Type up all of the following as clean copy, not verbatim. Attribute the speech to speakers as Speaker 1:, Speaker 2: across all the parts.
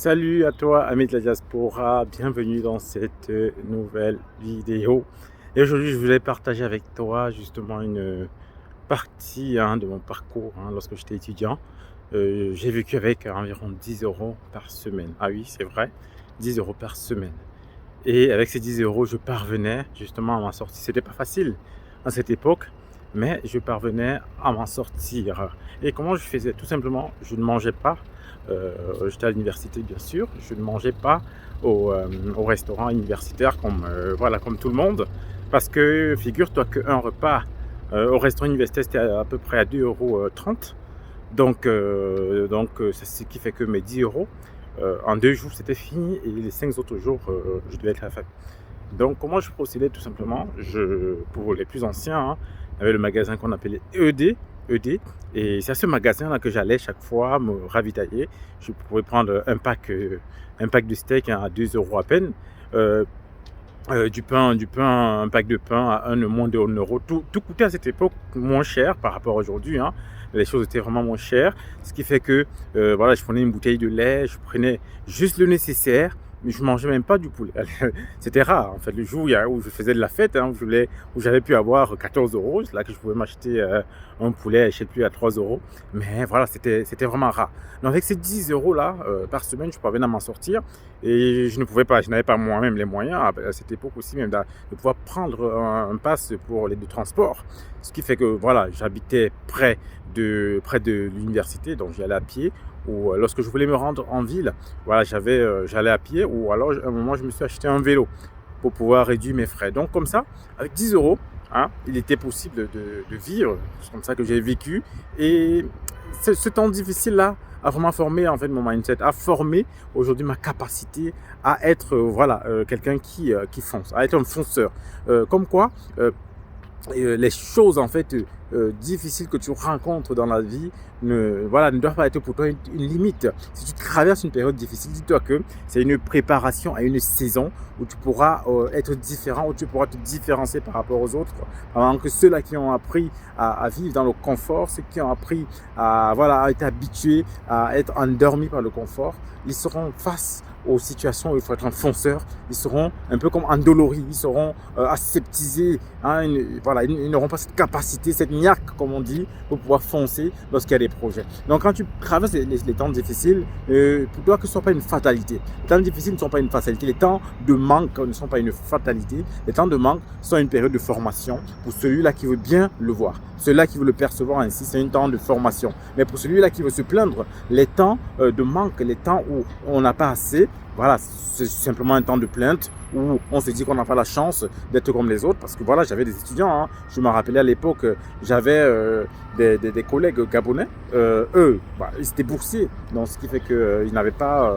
Speaker 1: Salut à toi, ami de la diaspora, bienvenue dans cette nouvelle vidéo. Et aujourd'hui, je voulais partager avec toi justement une partie de mon parcours lorsque j'étais étudiant. J'ai vécu avec environ 10 euros par semaine. Ah oui, c'est vrai, 10 euros par semaine. Et avec ces 10 euros, je parvenais justement à m'en sortir. C'était pas facile à cette époque, mais je parvenais à m'en sortir. Et comment je faisais? Tout simplement, je ne mangeais pas. J'étais à l'université, bien sûr. Je ne mangeais pas au restaurant universitaire comme tout le monde. Parce que figure-toi qu'un repas au restaurant universitaire, c'était à peu près à 2,30 €. Donc, c'est ce qui fait que mes 10 euros, en 2 jours, c'était fini. Et les 5 autres jours, je devais être à la fête. Donc, comment je procédais? Tout simplement, pour les plus anciens, il y avait le magasin qu'on appelait ED. Et c'est à ce magasin-là que j'allais chaque fois me ravitailler. Je pouvais prendre un pack de steak à 2 euros à peine. Euh, du pain, un pack de pain à moins de 1 euro. Tout coûtait à cette époque moins cher par rapport à aujourd'hui. Les choses étaient vraiment moins chères. Ce qui fait que voilà, je prenais une bouteille de lait, je prenais juste le nécessaire. Mais je mangeais même pas du poulet. C'était rare. En fait, le jour où je faisais de la fête, où j'avais pu avoir 14 euros, c'est là que je pouvais m'acheter un poulet, je sais plus, à 3 euros. Mais voilà, c'était vraiment rare. Donc avec ces 10 euros là par semaine, je parvenais à m'en sortir. Et je n'avais pas moi-même les moyens à cette époque aussi même de pouvoir prendre un pass pour les deux transports. Ce qui fait que voilà, j'habitais près de l'université, donc j'y allais à pied. Ou lorsque je voulais me rendre en ville, voilà, j'allais à pied, ou alors à un moment je me suis acheté un vélo pour pouvoir réduire mes frais. Donc comme ça, avec 10 euros, il était possible de vivre. C'est comme ça que j'ai vécu. Et ce temps difficile-là a vraiment formé en fait mon mindset, a formé aujourd'hui ma capacité à être quelqu'un qui fonce, à être un fonceur. Comme quoi, les choses en fait difficiles que tu rencontres dans la vie ne doivent pas être pour toi une limite. Si tu traverses une période difficile, dis-toi que c'est une préparation à une saison où tu pourras être différent, où tu pourras te différencier par rapport aux autres. Alors que ceux-là qui ont appris à vivre dans le confort, ceux qui ont appris à être habitués à être endormis par le confort, ils seront face aux situations où il faut être un fonceur. Ils seront un peu comme endoloris, ils seront aseptisés, ils n'auront pas cette capacité, cette niaque comme on dit, pour pouvoir foncer lorsqu'il y a des projets. Donc quand tu traverses les temps difficiles, pour toi que ce ne soit pas une fatalité. Les temps difficiles ne sont pas une fatalité, les temps de manque ne sont pas une fatalité. Les temps de manque sont une période de formation pour celui-là qui veut bien le voir. Celui-là qui veut le percevoir ainsi, c'est un temps de formation. Mais pour celui-là qui veut se plaindre, les temps de manque, les temps où on n'a pas assez, voilà, c'est simplement un temps de plainte où on se dit qu'on n'a pas la chance d'être comme les autres. Parce que voilà, j'avais des étudiants, je me rappelais à l'époque, j'avais des collègues gabonais, ils étaient boursiers. Donc ce qui fait qu'ils n'avaient pas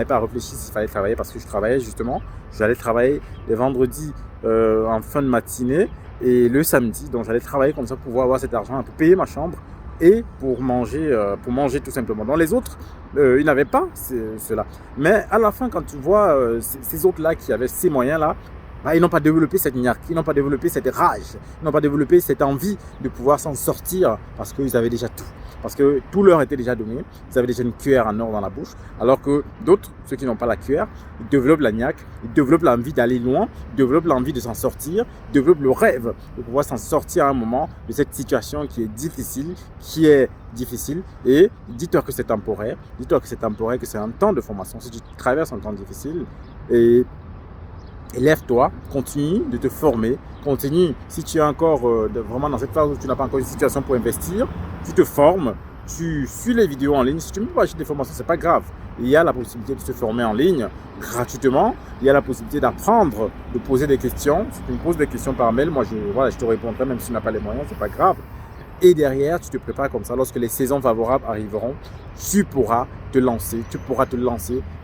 Speaker 1: à réfléchir s'il fallait travailler, parce que je travaillais justement. J'allais travailler les vendredis en fin de matinée et le samedi. Donc j'allais travailler comme ça pour pouvoir avoir cet argent, pour payer ma chambre et pour manger tout simplement. Donc les autres, ils n'avaient pas cela. Mais à la fin, quand tu vois ces autres-là qui avaient ces moyens-là, ils n'ont pas développé cette niaque, ils n'ont pas développé cette rage, ils n'ont pas développé cette envie de pouvoir s'en sortir parce qu'ils avaient déjà tout. Parce que tout leur était déjà donné, ils avaient déjà une cuillère en or dans la bouche. Alors que d'autres, ceux qui n'ont pas la cuillère, ils développent la niaque, ils développent l'envie d'aller loin, ils développent l'envie de s'en sortir, ils développent le rêve de pouvoir s'en sortir à un moment de cette situation qui est difficile, Et dis-toi que c'est temporaire, que c'est un temps de formation. Si tu traverses un temps difficile, et lève-toi, continue de te former, continue, si tu es encore vraiment dans cette phase où tu n'as pas encore une situation pour investir, tu te formes, tu suis les vidéos en ligne. Si tu ne peux pas acheter des formations, ce n'est pas grave. Il y a la possibilité de se former en ligne gratuitement, il y a la possibilité d'apprendre, de poser des questions. Si tu me poses des questions par mail, moi je te répondrai même si tu n'as pas les moyens, ce n'est pas grave. Et derrière, tu te prépares comme ça. Lorsque les saisons favorables arriveront, tu pourras te lancer.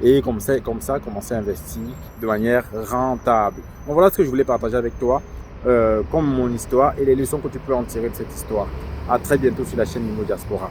Speaker 1: Et comme ça, commencer à investir de manière rentable. Donc voilà ce que je voulais partager avec toi, comme mon histoire et les leçons que tu peux en tirer de cette histoire. À très bientôt sur la chaîne Nimo Diaspora.